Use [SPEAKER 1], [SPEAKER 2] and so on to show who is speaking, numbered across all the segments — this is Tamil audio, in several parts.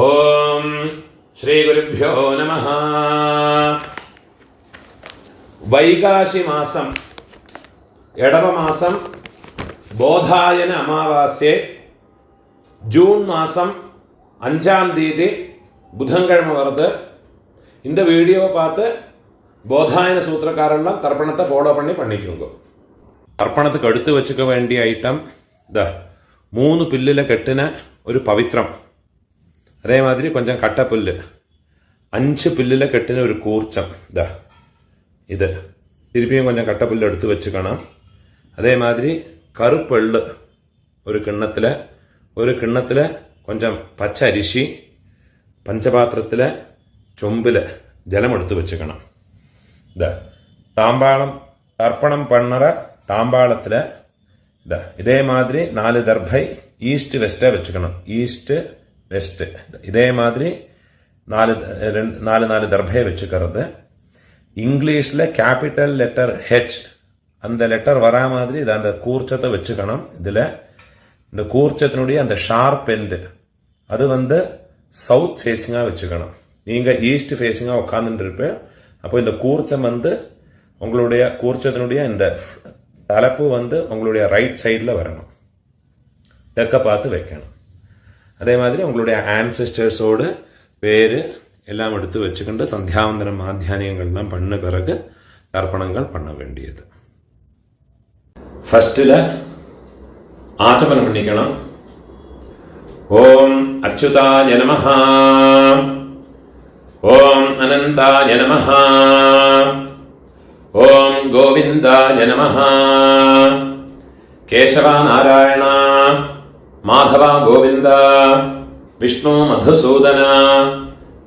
[SPEAKER 1] ഓം ശ്രീ ഗുരുഭ്യോ നമഃ. വൈകാശി മാസം ഇടവമാസം ബോധായന അമാവാസ്യെ ஜூன் மாதம் 5ஆம் தேதி புதன்கிழமை வருது. இந்த வீடியோவை பார்த்து போதாயன சூத்திரக்காரெல்லாம் தர்ப்பணத்தை ஃபாலோ பண்ணிக்கோங்க. தர்ப்பணத்துக்கு எடுத்து வச்சுக்க வேண்டிய ஐட்டம் இந்த 3 பில்லில் கட்டின ஒரு பவித்ரம், அதே மாதிரி கொஞ்சம் கட்டப்புல்லு, 5 பில்லில் கட்டின ஒரு கூர்ச்சம், இது திருப்பியும் கொஞ்சம் கட்டப்புல்லு எடுத்து வச்சுக்கணும். அதே மாதிரி கருப்பெள்ளு ஒரு கிண்ணத்தில் கொஞ்சம் பச்சை அரிசி, பஞ்சபாத்திரத்தில் சொம்பில் ஜலம் எடுத்து வச்சுக்கணும். தாம்பாளம் தர்ப்பணம் பண்ணுற தாம்பாளத்தில் இதே மாதிரி 4 தர்பை ஈஸ்ட் வெஸ்ட்டை வச்சுக்கணும். ஈஸ்ட் வெஸ்ட் இதே மாதிரி 4 தர்பையை வச்சுக்கிறது. இங்கிலீஷில் கேபிட்டல் லெட்டர் ஹெச், அந்த லெட்டர் வரா மாதிரி இதை அந்த கூர்ச்சத்தை வச்சுக்கணும். இதில் இந்த கூர்ச்சத்தினுடைய அந்த ஷார்ப் எண்டு அது சவுத் ஃபேஸிங்காக வச்சுக்கணும். நீங்கள் ஈஸ்ட் ஃபேஸிங்காக உட்காந்துட்டு இருப்பேன். அப்போ இந்த கூர்ச்சம் உங்களுடைய கூர்ச்சத்தினுடைய இந்த தலைப்பு உங்களுடைய ரைட் சைடில் வரணும், தெற்க பார்த்து வைக்கணும். அதே மாதிரி உங்களுடைய ஆன்செஸ்டர்ஸோடு பேர் எல்லாம் எடுத்து வச்சுக்கிட்டு சந்தியாவந்தனம் மாத்தியானியங்கள்லாம் பண்ண பிறகு தர்ப்பணங்கள் பண்ண வேண்டியது. ஃபர்ஸ்டில் ஆச்சமனம் பண்ணிக்கணும். ஓம் அச்சுதாய நமஹ, ஓம் அனந்தாய நமஹ, ஓம் கோவிந்தாய நமஹ, கேசவா நாராயண மாதவா கோவிந்த, விஷ்ணு மதுசூதன,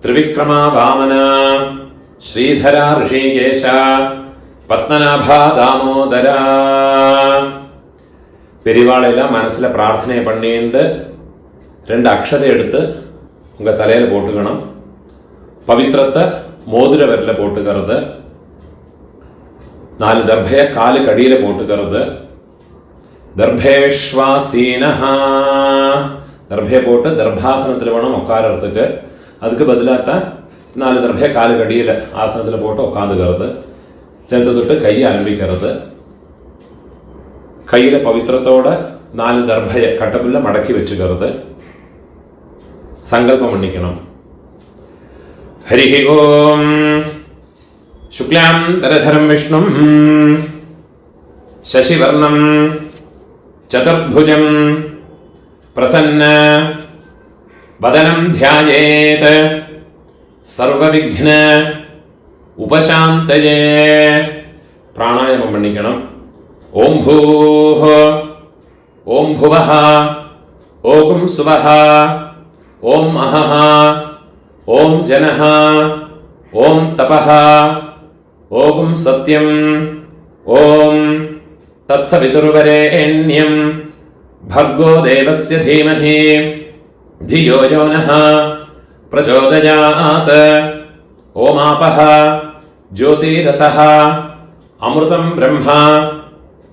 [SPEAKER 1] திரிவிக்ரமா வாமன, ஸ்ரீதரா ரிஷிகேஷ, பத்மநாபா தாமோதரா. பெரியவாளெல்லாம் மனசில் பிரார்த்தனை பண்ணிட்டு 2 அக்ஷதை எடுத்து உங்கள் தலையில் போட்டுக்கணும். பவித்திரத்தை மோதிர விரலில் போட்டுக்கிறது. 4 தர்பையை காலுக்கு அடியில் போட்டுக்கிறது. தர்பேஷ்வாசீனஹா, தர்பையை போட்டு தர்பாசனத்தில் வேணும் உட்காரத்துக்கு. அதுக்கு பதிலாகத்தான் 4 தர்பையை காலுக்கு அடியில் ஆசனத்தில் போட்டு உட்காந்துக்கிறது. சேர்த்து தொட்டு கையை ஆரம்பிக்கிறது. கையில் பவித்திரத்தோட 4 தர்பையை கட்டப்புல்ல மடக்கி வச்சுக்கிறது. சங்கல்பம் பண்ணிக்கணும். ஹரி ஓம் சுக்லாம் தரதரம் விஷ்ணும் சசிவர்ணம் சதுர்புஜம் பிரசன்ன வதனம் தியாயேத் சர்வவிக்ன உபசாந்தயே. பிராணாயாமம் பண்ணிக்கணும். ஓம் பூஹ, ஓம் புவஹ, ஓம் சுவஹ, ஓம் அஹஹ, ஓம் ஜனஹ, ஓம் தபஹ, ஓம் சத்யம், ஓம் தத்சவிதுர்வரேண்யம் भर्गो देवस्य धीमहि धियो यो नः प्रचोदयात्. ओमापः ज्योतिरसः अमृतं ब्रह्मा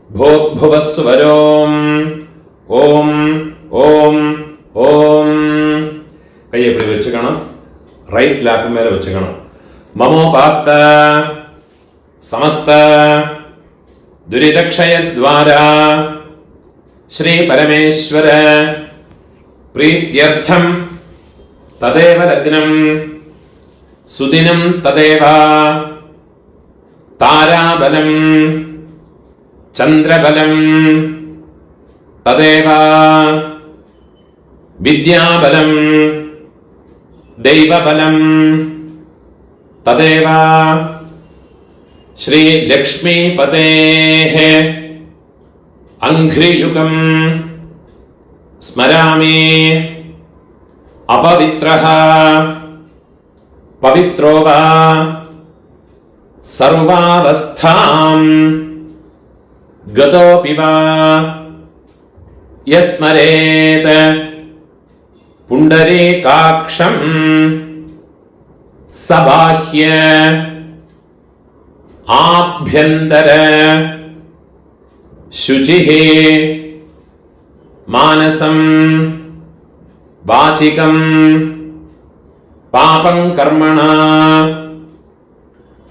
[SPEAKER 1] भूर्भुवस्सुवरोम्. ओम ओम ओम. கையை இப்படி வச்சுக்கணும். ரைட் லேப் மேலே வச்சுக்கணும். மமோபாத்த சமஸ்த துரிதக்ஷயத்வாரா ஸ்ரீ பரமேஸ்வர பிரீத்யர்த்தம் ததேவ லக்னம் சுதினம் ததேவ தாராபலம் சந்திரபலம் ததேவ வித்யாபலம் தெய்வபலம் ததேவ ஸ்ரீ லக்ஷ்மீபதேஹ அங்க்ரியுகம் ஸ்மராமி. அபவித்ரஹ பவித்ரோ வா சர்வாவஸ்தாம் கதோபி வா யஸ்மரேத் புண்டரீகாக்ஷம் சபாஹ்ய ஆப்யந்தர शुचिः मानसं वाचिकं पापं कर्मणा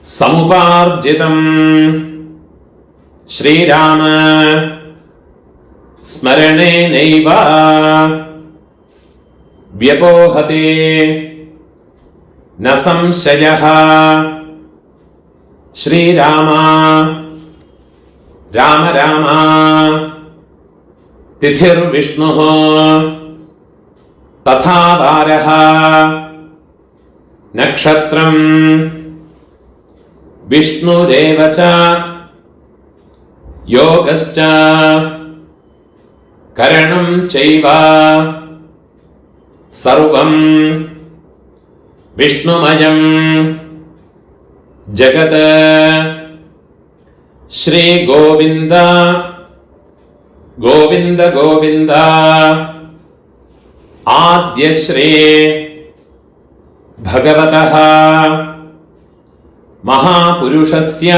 [SPEAKER 1] समुपार्जितं श्रीराम स्मरणेनैव व्यपोहते न संशयः। श्रीराम राम राम तिथिर्विष्णुः तथा वारः नक्षत्रं विष्णुरेव च योगश्च करणं चैव सर्वं विष्णुमयं जगत्। श्री गोविंद गोविंद गोविंद आद्य श्री भगवतः महापुरुषस्य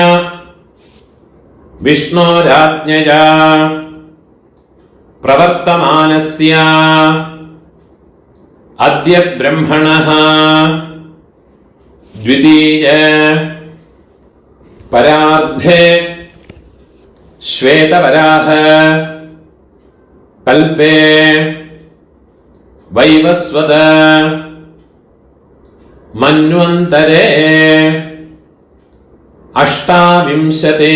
[SPEAKER 1] विष्णोराज्ञया प्रवर्तमानस्य अद्य ब्रह्मणः द्वितीय परार्धे श्वेतवराह कल्पे वैवस्वत मन्वन्तरे अष्टाविंशते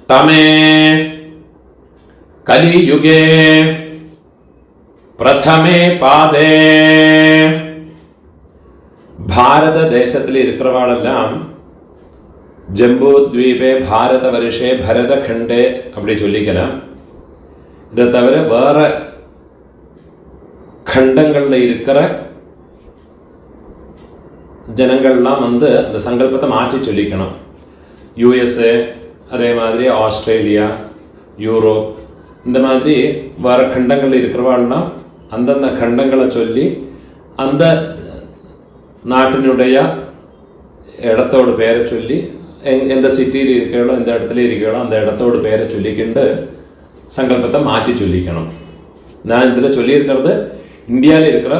[SPEAKER 1] तमे कलियुगे प्रथमे पादे भारत தேசத்தில் இருக்கிறவாளெல்லாம் ஜம்பு த்வீபே பாரத வருஷே பரதகண்டே அப்படி சொல்லிக்கலாம். இதை தவிர வேற கண்டங்களில் இருக்கிற ஜனங்கள்லாம் வந்து அந்த சங்கல்பத்தை மாற்றி சொல்லிக்கணும். யூஎஸ்ஏ, அதே மாதிரி ஆஸ்திரேலியா, யூரோப், இந்த மாதிரி வேறு கண்டங்களில் இருக்கிறவாள்லாம் அந்தந்த கண்டங்களை சொல்லி அந்த நாட்டினுடைய இடத்தோட பேரை சொல்லி எந்த சிட்டியில் இருக்கோ எந்த இடத்துல இருக்கோ அந்த இடத்தோட பேரை சொல்லிக்கிண்டு சங்கல்பத்தை மாற்றி சொல்லிக்கணும். நான் இதில் சொல்லியிருக்கிறது இந்தியாவில் இருக்கிற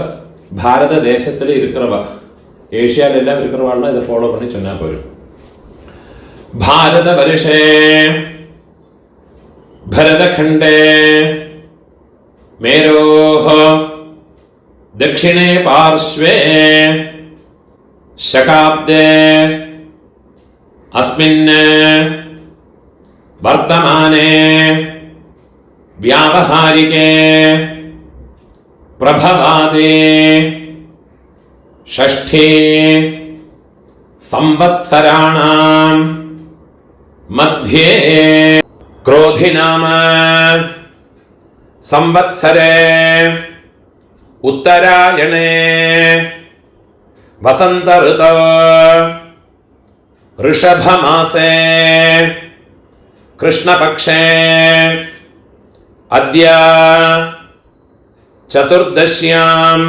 [SPEAKER 1] பாரத தேசத்தில் இருக்கிறவா, ஏஷியாவில் எல்லாம் இருக்கிறவாள்லாம் இதை ஃபாலோ பண்ணி சொன்னால் போயிடும். பாரத வருஷே भरतखंडे मेरोः दक्षिणे पार्श्वे शकाब्दे अस्मिन् वर्तमाने व्यावहारिके प्रभवादे षष्ठे संवत्सराणां मध्ये क्रोधिनाम संवत्सरे उत्तरायणे वसंत ऋतौ ऋषभमासे कृष्णपक्षे अद्य चतुर्दश्यां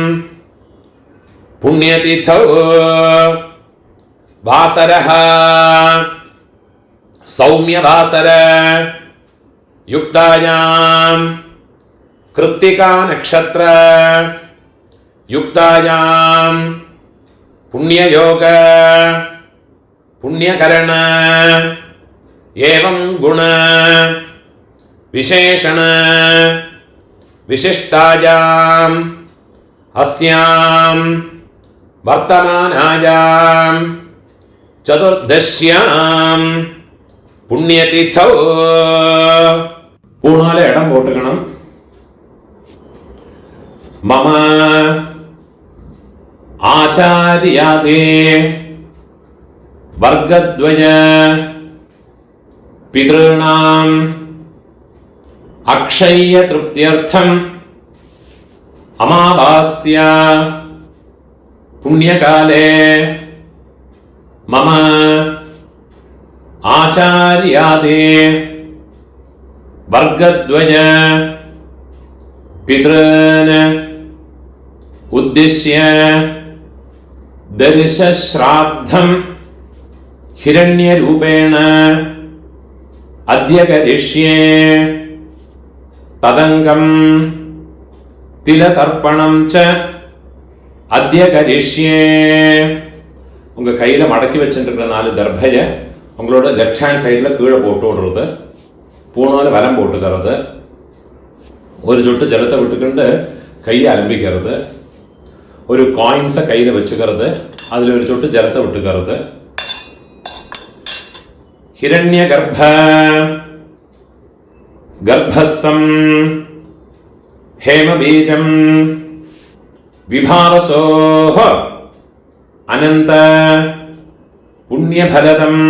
[SPEAKER 1] पुण्यतिथौ वासरः सौम्यवासर युक्तायां कृत्तिका नक्षत्र युक्तायां पुण्ययोग पुण्यकरण एवं गुण विशेषण विशिष्टायां अस्यां वर्तमानायां चतुर्दश्यां पुण्यतिथौ पूर्णाले इडम पोट्टुकणम मम आचार्यादि वर्गद्वय पितॄणाम् अक्षय्य तृप्त्यर्थम् अमावास्या पुण्यकाले मम आचार्यादि वर्गद्वय पितॄन् उद्दिश्य दर्शश्राद्धं हिरण्यरूपेण अद्य करिष्ये तदंगं तिलतर्पणं च அத்ய கரிஷ்யே. உங்கள் கையில் மடக்கி வச்சுருக்கிற 4 தர்பையை உங்களோட லெஃப்ட் ஹேண்ட் சைடில் கீழே போட்டு விடுறது, பூணால் வலம் போட்டுக்கிறது, ஒரு சொட்டு ஜலத்தை விட்டுக்கிண்டு கையை அலம்பிக்கிறது, ஒரு காயின்ஸை கையில் வச்சுக்கிறது, அதில் ஒரு சொட்டு ஜலத்தை விட்டுக்கிறது. ஹிரண்ய கர்ப்ப கர்ப்பஸ்தம் ஹேமபீஜம் விபாவசோஹ அனந்த புண்ணியபலதம்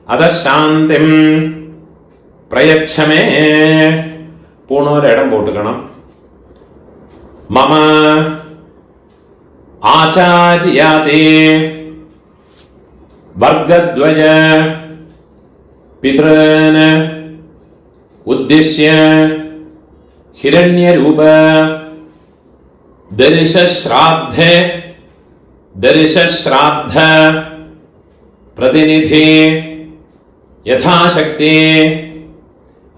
[SPEAKER 1] அதசாந்திம் பிரயச்சமே. பூணூர் இடம் போட்டுக்கணும். மம ஆச்சாரியாதே வர்க்கத்வய பித்ரன் உத்திஷ்ய ஹிரண்யரூப தரிசஸ்ராத்த பிரதிநிதி யதாசக்தி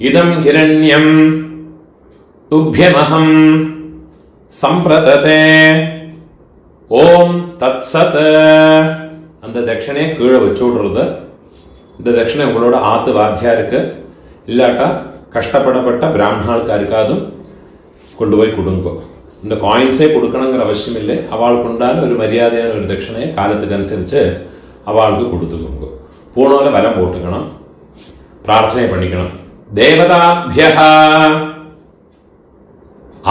[SPEAKER 1] இதம் ஹிரண்யம் துப்யமஹம் சம்பிரததே. ஓம் தத் சத். அந்த தட்சணையை கீழே வச்சு விடுறது. இந்த தட்சணை உங்களோட ஆத்து வாத்தியாருக்கு இல்லாட்டா கஷ்டப்படப்பட்ட பிராமணாளுக்காருக்காதும் கொண்டு போய் கொடுங்கோ. இந்த காயின்ஸே கொடுக்கணுங்கிற அவசியம் இல்லை. அவளுக்கு உண்டான ஒரு மரியாதையான ஒரு தட்சணையை காலத்துக்கு அனுசரித்து அவளுக்கு கொடுத்துக்கோங்க. பூணோல வலம் போட்டுக்கணும், பிரார்த்தனை பண்ணிக்கணும். தேவதாபிய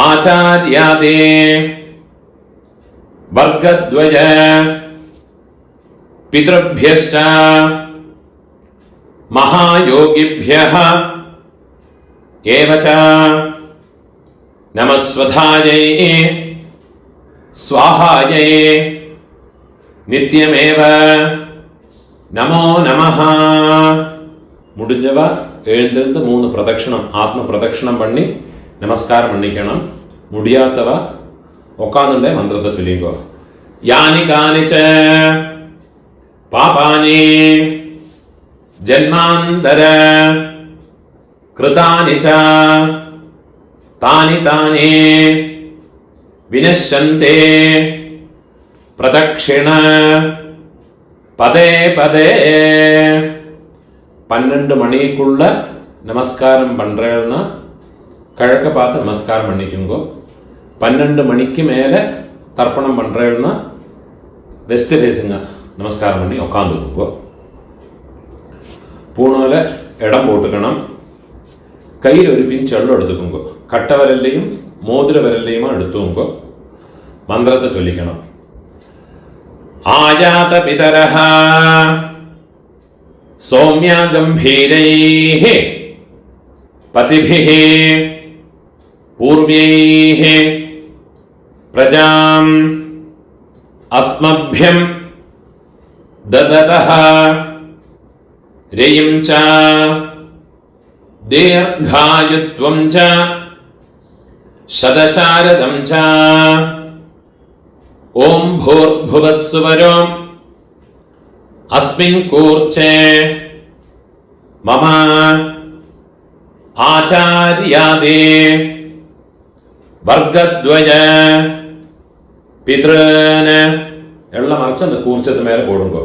[SPEAKER 1] ஆச்சாரியாதே வர்க்கத்வய பித்ருभ्यश्च महायोगिभ्यः एवच नमस्वधायै स्वाहायै नित्यमेव नमो नमः. முடிஞ்சவ எழுந்திருந்து 3 பிரதட்சணம் ஆத்ம பிரதட்சணம் பண்ணி நமஸ்காரம் பண்ணிக்கணும். முடியாதவ உட்காந்துட்டே மந்திரத்தை சொல்லிங்கோ. யானி கானிச்ச பாபானி ஜன்மாந்தர கிருதானி ச தானி தானி வினஷ்யந்தே பிரதக்ஷிண பதே பதே. 12 மணிக்குள்ள நமஸ்காரம் பண்றேன்னா கிழக்க பார்த்து நமஸ்காரம் பண்ணிக்குங்கோ. 12 மணிக்கு மேலே தர்ப்பணம் பண்றேன்னா வெஸ்ட் ஃபேஸிங்க நமஸ்காரம் பண்ணி உட்காந்துக்குங்கோ. பூணோல இடம் போட்டுக்கணும். கையில் ஒரு பிஞ்ச் எள்ளு எடுத்துக்கோங்க. கட்ட விரல்லையும் மோதிர விரல்லையுமா எடுத்துக்கோங்க. மந்திரத்தை சொல்லிக்கணும். ஆயாத பிதரஹ சௌமியா கம்பீரைஹ பதிபிஹ பூர்வைஹ பிரஜாம் அஸ்மப்யம் தததஹ ரேயம் ச தீர்காயுத்வம் ச சதசாரதம் ச ஓம் பூர்புவஸ்சுவரோ அஸ்மின் கூர்ச்சே மம ஆச்சாரியாதே வர்க்கத்வய பித்ரன். எல்லாம் மறைச்சு அந்த கூர்ச்சத்து மேலே போடுங்கோ.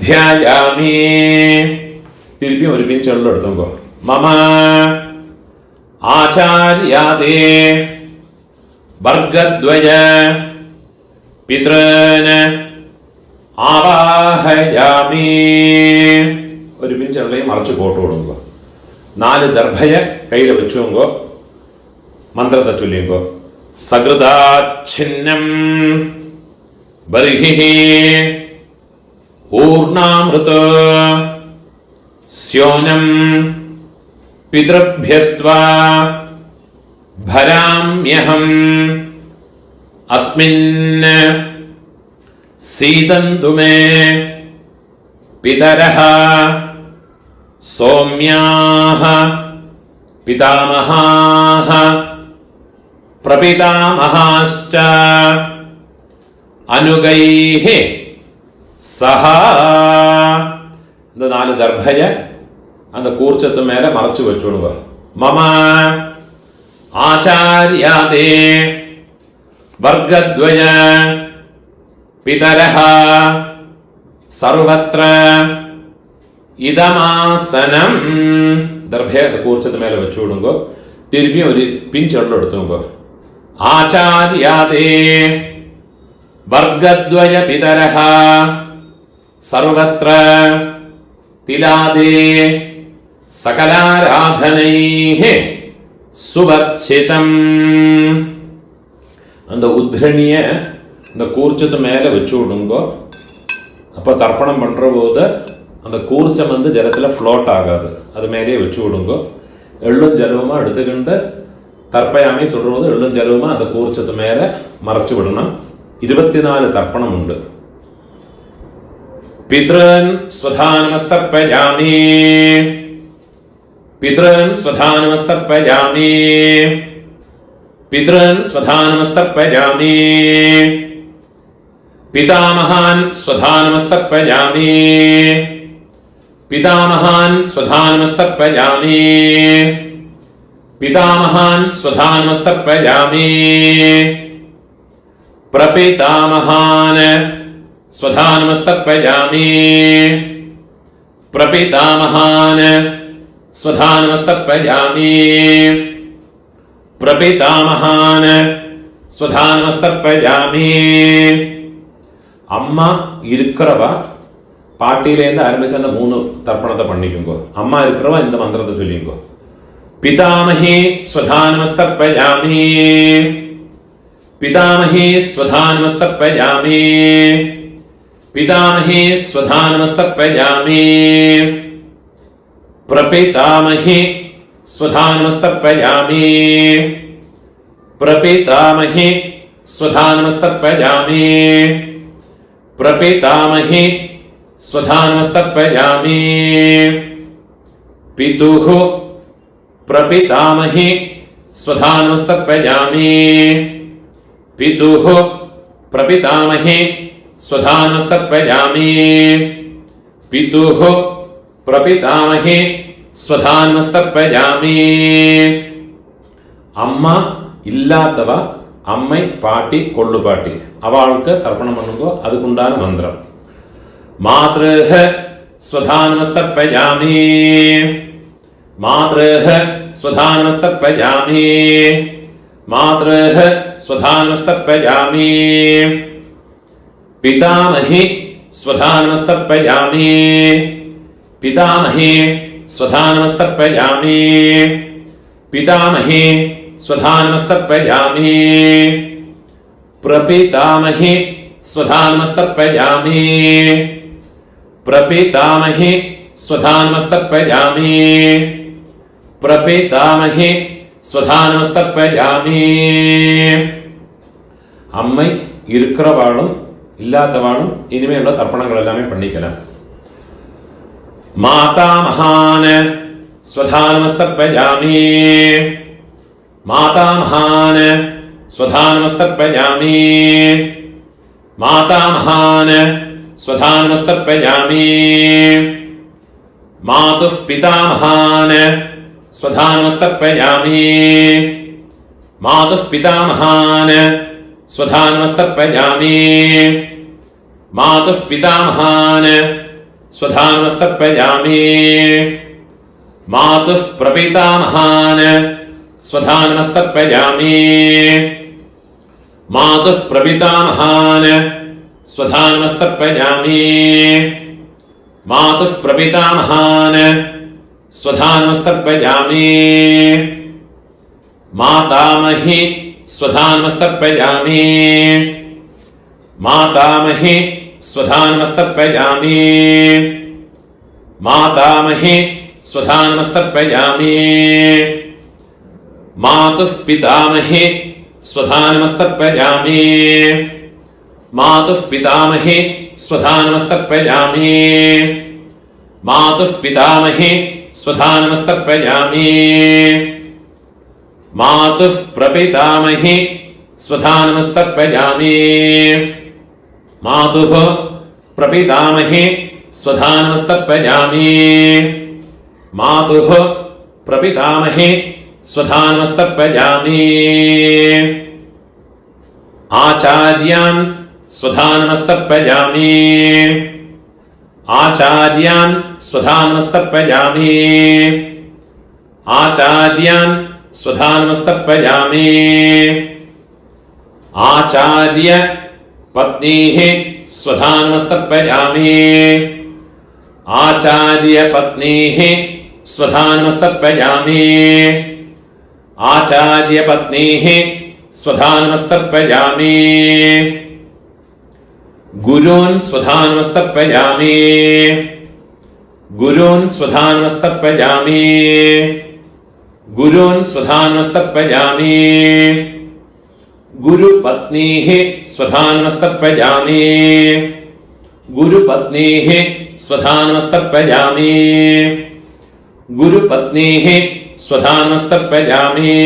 [SPEAKER 1] தியாயாமி. திருப்பியும் ஒரு பிஞ்ச் எள்ளு எடுத்துங்கோ. மம ஆச்சாரியாதே வர்க்கத்வய பித்ரன் ஆவாஹயாமி. ஒரு பிஞ்ச் எள்ளையும் மறைச்சு போட்டு விடுங்கோ. 4 தர்பைய கையில் வச்சுங்கோ. மந்திரத்தை சொல்லிங்கோ. சகிருதாச்சின்னம் பர்ஹி ஊர்ணாமிருதோ ஸ்யோனம் பித்ருभ्यस्त्वा भराम्यहम् अस्मिन् सीदन्तु मे पितरः सौम्याः पितामहाः प्रपितामहाश्च अनुगैः सह. இந்த 4 தர்பைய அந்த கூர்ச்சத்து மேல மறைச்சு வச்சுடுங்க. மம ஆச்சாரியாதே വർഗദ്വയ പിതരഃ സർവത്ര ഇതമാസനം. ദർഭയെ കൂർച്ചത്ത് മേലെ വെച്ചു വിടുമ്പോ തിരുമ്പി ഒരു പിഞ്ചെള്ളം എടുത്തുമ്പോ ആചാര്യാദേ വർഗദ്വയ പിതരഃ സർവത്ര തിലാദേ സകലാരാധനൈഃ സുവർച്ചിതം. அந்த உத்ரணிய இந்த கூர்ச்சத்து மேலே வச்சு விடுங்கோ. அப்போ தர்ப்பணம் பண்ணுற போது அந்த கூர்ச்சம் வந்து ஜலத்தில் ஃப்ளோட் ஆகாது, அது மேலேயே வச்சு விடுங்கோ. எள்ளும் ஜலவுமா எடுத்துக்கிண்டு தர்ப்பயாமி சொல்லும்போது எள்ளும் ஜலவுமா அந்த கூர்ச்சத்து மேலே மறைச்சு விடணும். 24 தர்ப்பணம் உண்டு. பித்ரன் ஸ்வதானமஸ்தர்ப்பயாமி, பித்ரன் ஸ்வதானமஸ்தர்ப்பயாமி, பித்ரன் ஸ்வதானமஸ்தர்ப்பயாமி, பிதாமகான் ஸ்வதானமஸ்தர்ப்பயாமி, பிதாமகான் ஸ்வதானமஸ்தர்ப்பயாமி, பிதாமகான் ஸ்வதானமஸ்தர்ப்பயாமி, பிரபிதாமகான் ஸ்வதானமஸ்தர்ப்பயாமி, பிரபிதாமகான் ஸ்வதானமஸ்தர்ப்பயாமி, பிரபிதாமகான் ஸ்வதானமஸ்தர்ப்பயாமி. அம்மா இருக்கிறவா பாட்டியிலேருந்து ஆரம்பிச்சு அந்த 3 தர்ப்பணத்தை பண்ணிக்குங்கோ. அம்மா இருக்கிறவா இந்த மந்திரத்தை சொல்லிங்கோ. பிதாமஹி ஸ்வதானமஸ்தர்ப்பயாமி, பிதாமஹி ஸ்வதானமஸ்தர்ப்பயாமி, பிதாமஹி ஸ்வதானமஸ்தர்ப்பயாமி, பிரபிதாமஹி ஸ்வதானமஸ்தர்ப்பயாமி, பிரபிதாமஹி ஸ்வதானமஸ்தர்ப்பயாமி, பிரபிதாமஹி ஸ்வதானமஸ்தர்ப்பயாமி, பிதுः பிரபிதாமஹி ஸ்வதானமஸ்தர்ப்பயாமி, பிதுः பிரபிதாமஹி ஸ்வதானமஸ்தர்ப்பயாமி, பிதுः பிரபிதாமஹி ஸ்வதானமஸ்தர்ப்பயாமி. அம்மா இல்லாதவ அம்மை பாட்டி கொள்ளு பாட்டி அவளுக்கு தர்ப்பணம் பண்ணுங்கோ. அதுக்குண்டான மந்திரம் மாத்ருஹ ஸ்வதானமஸ்தர்ப்பயாமி, மாத்ருஹ ஸ்வதானமஸ்தர்ப்பயாமி, மாத்ருஹ ஸ்வதானமஸ்தர்ப்பயாமி, பிதாமஹி ஸ்வதானமஸ்தர்ப்பயாமி, பிதாமஹி ஸ்வதானமஸ்தர்ப்பயாமி, பிதாமஹி ஸ்வதானமஸ்தர்ப்பயாமி, பிரபிதாமஹி ஸ்வதானமஸ்தர்ப்பயாமி, பிரபிதாமஹி ஸ்வதானமஸ்தர்ப்பயாமி, பிரபிதாமஹி ஸ்வதானமஸ்தர்ப்பயாமி. அம்மை இருக்கிறவாளும் இல்லாதவாளும் இனிமேல் தர்ப்பணங்கள் எல்லாமே பண்ணிக்கலாம். மாதாமகான் ஸ்வதானமஸ்தர்ப்பயாமி, மாதாமகான் ஸ்வதானமஸ்தர்ப்பயாமி, மாதாமகான் ஸ்வதானமஸ்தர்ப்பயாமி, மாதுः பிதாமகான் ஸ்வதானமஸ்தர்ப்பயாமி, மாதுः பிதாமகான் ஸ்வதானமஸ்தர்ப்பயாமி, மாதுः பிதாமகான் ஸ்வதானமஸ்தர்ப்பயாமி, மாதுः பிரபிதாமகான் ஸ்வதானமஸ்தர்ப்பயாமி, மாதுः பிரபிதாமகான் ஸ்வதானமஸ்தர்ப்பயாமி, மாதுः பிரபிதாமகான் ஸ்வதானமஸ்தர்ப்பயாமி, மாதாமஹி ஸ்வதானமஸ்தர்ப்பயாமி, மாதாமஹி ஸ்வதானமஸ்தர்ப்பயாமி, மாதாமஹி ஸ்வதானமஸ்தர்ப்பயாமி, மாதுः பிதாமஹி ஸ்வதானமஸ்தர்ப்பயாமி, மாதுः பிதாமஹி ஸ்வதானமஸ்தர்ப்பயாமி, மாதுः பிதாமஹி ஸ்வதானமஸ்தர்ப்பயாமி, மாதுः பிரபிதாமஹி ஸ்வதானமஸ்தர்ப்பயாமி, மாதுः பிரபிதாமஹி ஸ்வதானமஸ்தர்ப்பயாமி, மாதுः பிரபிதாமஹி ஸ்வதானமஸ்தர்ப்பயாமி. आचार्यान् स्वधा नमस्तर्पयामि आचार्यान् स्वधा नमस्तर्पयामि आचार्यान् स्वधा नमस्तर्पयामि आचार्य पत्नीः स्वधा नमस्तर्पयामि आचार्य पत्नीः स्वधा नमस्तर्पयामि आचार्य पत्नीः स्वधा नमस्तर्पयामि गुरून् स्वधा नमस्तर्पयामि गुरून् स्वधा नमस्तर्पयामि गुरून् स्वधा नमस्तर्पयामि गुरुपत्नीः स्वधा नमस्तर्पयामि गुरुपत्नीः स्वधा नमस्तर्पयामि गुरुपत्नीः स्वधा नमस्तर्पयामि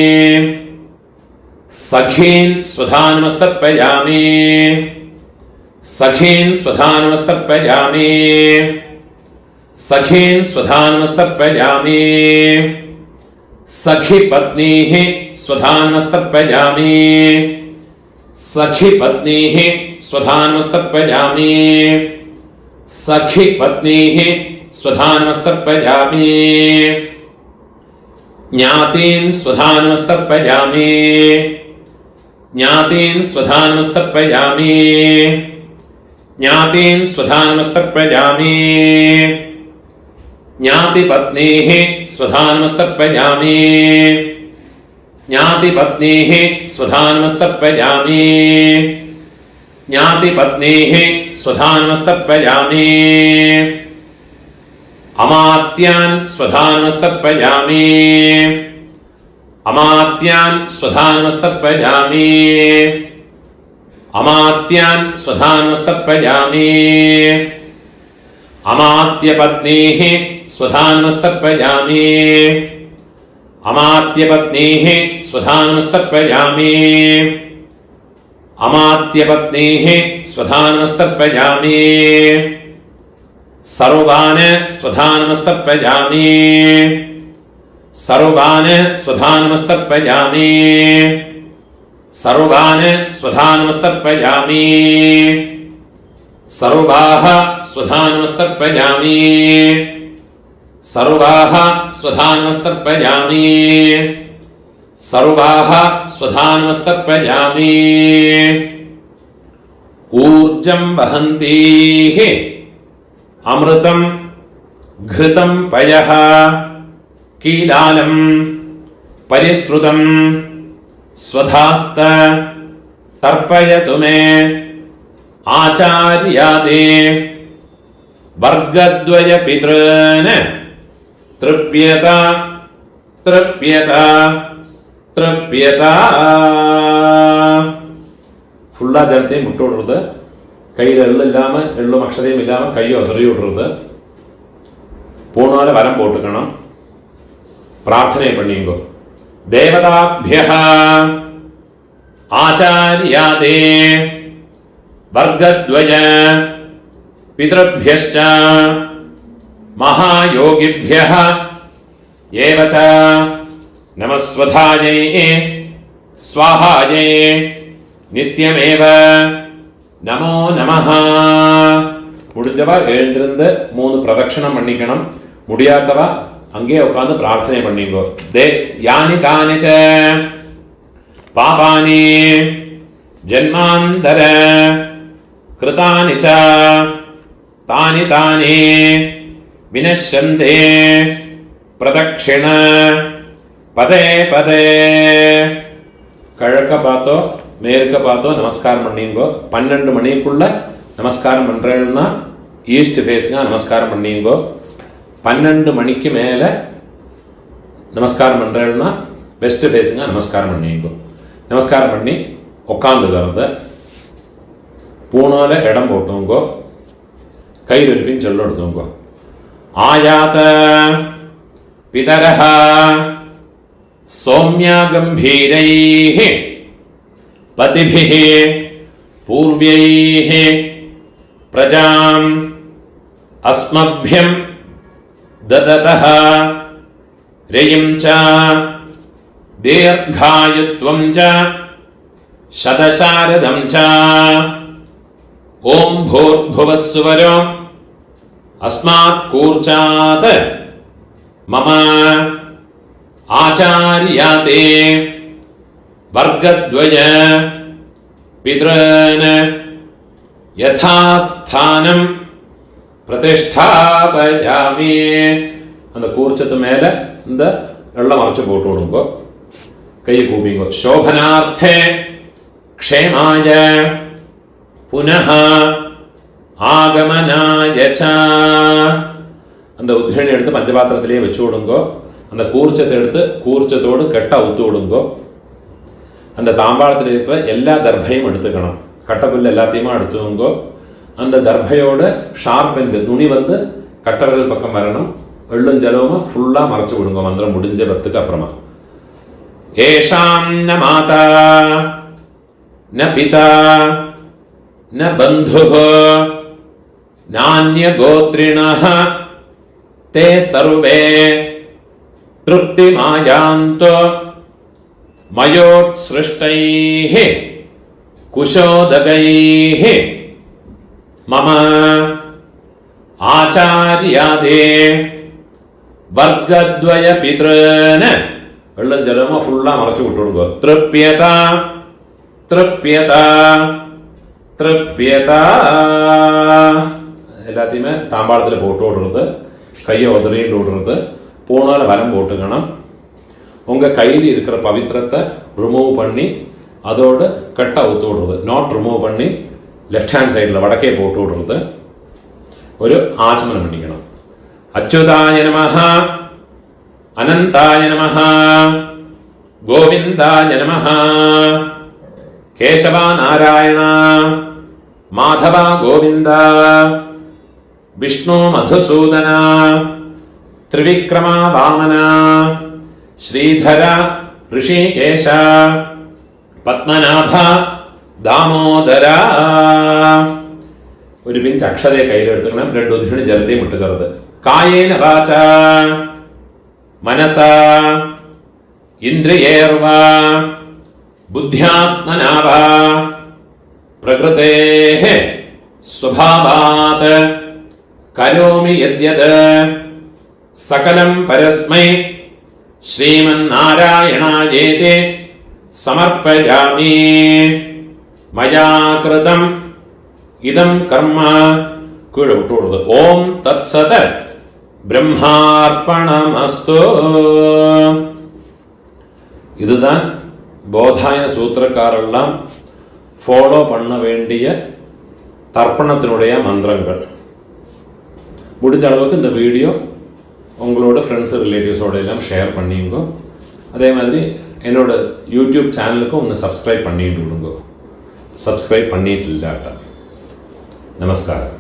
[SPEAKER 1] सखीन् स्वधा नमस्तर्पयामि सखीन् स्वधा नमस्तर्पयामि सखीन् स्वधा नमस्तर्पयामि सखी पत्नीः स्वधा नमस्तर्पयामि सखी पत्नीः स्वधा नमस्तर्पयामि सखी पत्नीः स्वधा नमस्तर्पयामि ज्ञातीन् स्वधा नमस्तर्पयामि ज्ञातीन् स्वधा नमस्तर्पयामि ज्ञातीन् स्वधा नमस्तर्पयामि ज्ञातिपत्नीः स्वधा नमस्तर्पयामि ज्ञातिपत्नीः स्वधा नमस्तर्पयामि ज्ञातिपत्नीः स्वधा नमस्तर्पयामि अमात्यान् स्वधा नमस्तर्पयामि अमात्यान् स्वधा नमस्तर्पयामि अमात्यान् स्वधा नमस्तर्पयामि अमात्यपत्नीः स्वधा नमस्तर्पयामि अमात्यपत्नीः स्वधा नमस्तर्पयामि अमात्यपत्नीः स्वधा नमस्तर्पयामि सर्वान् स्वधा नमस्तर्पयामि सर्वान् स्वधा नमस्तर्पयामि सर्वान् स्वधा नमस्तर्पयामि सर्वाः स्वधा नमस्तर्पयामि सर्वाः स्वधा नमस्तर्पयामि सर्वाः स्वधा नमस्तर्पयामि ऊर्जं वहन्तीः अमृतं घृतं पयः कीलालं परिश्रुतं स्वधास्त तर्पयतु मे आचार्यादे वर्गद्वय पितॄन् तृप्यत तृप्यत तृप्यत ഫുള്ളാ ജലത്തെയും വിട്ടുവിടരുത് കയ്യിൽ എള്ളില്ലാമ എള്ളും അക്ഷതയും ഇല്ലാമ കയ്യോ എറിയ വിടരുത് പൂണോലെ വരം പോട്ടുക്കണം പ്രാർത്ഥന പണിയുമ്പോ ദേവതാഭ്യഃ ആചാര്യാദേ വർഗദ്വയ പിതൃഭ്യശ്ച മഹായോഗിഭ്യഃ ഏവച നമസ്വധായൈ സ്വാഹായൈ നിത്യമേവ நமோ நமஹ. முடிஞ்சவா எழுந்திருந்து 3 பிரதட்சணம் பண்ணிக்கணும். முடியாதவா அங்கே உட்கார்ந்து பிரார்த்தனை பண்ணிங்கோ. யானி கானிச்ச பாபானி ஜன்மாந்தர கிருதானி ச தானி தானி வினஷ்யந்தே பிரதட்சிண பதே பதே. கிழக்க பார்த்தோ மேற்க பார்த்தோ நமஸ்காரம் பண்ணிங்கோ. 12 மணிக்குள்ள நமஸ்காரம் பண்றேன்னா ஈஸ்ட் ஃபேஸுங்க நமஸ்காரம் பண்ணிங்கோ. 12 மணிக்கு மேலே நமஸ்காரம் பண்றேன்னா வெஸ்ட் ஃபேஸுங்க நமஸ்காரம் பண்ணிங்கோ. நமஸ்காரம் பண்ணி உட்காந்துக்கிறது. பூணோல இடம் போட்டுங்கோ. கையில் இருப்பின் சொல்ல எடுத்துங்கோ. ஆயாத பிதரஹ சௌம்யா கம்பீரைஹ पतिभिः पूर्व्यैः प्रजाम् अस्मभ्यं ददतः रयिं च दीर्घायुत्वं च शतशारदं च ॐ भूर्भुवस्सुवरो अस्मात् कूर्चात् मम आचार्याते वर्गद्वय पितॄन् यथास्थानं प्रतिष्ठापयामि. அந்த கூர்ச்சத்து மேல இந்த வெள்ளம் அரைச்சு போட்டு விடுங்கோ. கையை கூப்பிங்கோ. சோபனார்த்தே க்ஷேமாய புனः ஆகமனாய ச. அந்த உத்ரணி எடுத்து பஞ்சபாத்திரத்திலேயே வச்சு விடுங்கோ. அந்த கூர்ச்சத்தை எடுத்து கூர்ச்சத்தோடு கெட்டா ஊத்து விடுங்கோ. அந்த தாம்பாளத்தில் இருக்கிற எல்லா தர்பையும் எடுத்துக்கணும். கட்டப்புல் எல்லாத்தையுமா எடுத்துங்கோ. அந்த தர்பையோட ஷார்ப் எண்டு நுனி வந்து கட்டவர்கள் பக்கம் வரணும். வெள்ளும் ஜலமும் ஃபுல்லாக மறைச்சு விடுங்க. மந்திரம் முடிஞ்ச 10க்கு அப்புறமா. ஏஷாம் ந மாதா ந பிதா ந பந்துः நான்ய கோத்ரிணः தே சர்வே திருப்திமாயாந்தோ மயோத்ஸ்ருஷ்டைः குஷோதகைः மம ஆச்சார்யாதே வர்க்கத்வய பித்ருன். வெள்ளம் ஜலமா ஃபுல்லா மறைச்சு விட்டுடுங்க. திருப்யதா திருப்யதா திருப்யதா. எல்லாத்தையுமே தாம்பாளத்தில் போட்டு விடுறது. கையை உதறிட்டு விடுறது. பூனால வரம் போட்டுக்கணும். உங்கள் கையில் இருக்கிற பவித்திரத்தை ரிமூவ் பண்ணி அதோட கட்டை ஊற்று விடுறது. நாட் ரிமூவ் பண்ணி லெஃப்ட் ஹேண்ட் சைடில் வடக்கே போட்டு விடுறது. ஒரு ஆச்சமனம் பண்ணிக்கணும். அச்சுதாய நமஹ அனந்தாய நமஹ கோவிந்தாய நமஹ கேசவா நாராயண மாதவா கோவிந்த விஷ்ணு மதுசூதன திரிவிக்ரமா வாமன ஸ்ரீதர ரிஷிகேஷ പത്മനാഭ ദാമോദര. ഒരു പിഞ്ച് അക്ഷതയെ കയ്യിലെടുത്തുക്കണം. 2 ഉദ്ധിണി ജലതയും ഇട്ടുകരുത്. കായേന വാച മനസ ഇന്ദ്രിയേർവ ബുദ്ധ്യാത്മനാവ പ്രകൃതേഃ സ്വഭാവാത് കരോമി യദ്യത് സകലം പരസ്മൈ ശ്രീമന്നാരായണായേതി സമർപ്പയാമി. മയാ കൃതം ഇദം കർമ്മ. കീഴെ വിട്ടുകൊടുത്ത് ഓം തത്സത് பிரம்மார்ப்பணமஸ்து. இதுதான் போதாயன சூத்திரக்காரெல்லாம் ஃபாலோ பண்ண வேண்டிய தர்ப்பணத்தினுடைய மந்திரங்கள். முடிஞ்ச அளவுக்கு இந்த வீடியோ உங்களோட ஃப்ரெண்ட்ஸு ரிலேட்டிவ்ஸோட எல்லாம் ஷேர் பண்ணிங்கோ. அதே மாதிரி என்னோட யூடியூப் சேனலுக்கும் ஒன்று சப்ஸ்கிரைப் பண்ணிட்டு விடுங்கோ. சப்ஸ்கிரைப் பண்ணிட்டு இல்லாட்டா. நமஸ்காரம்.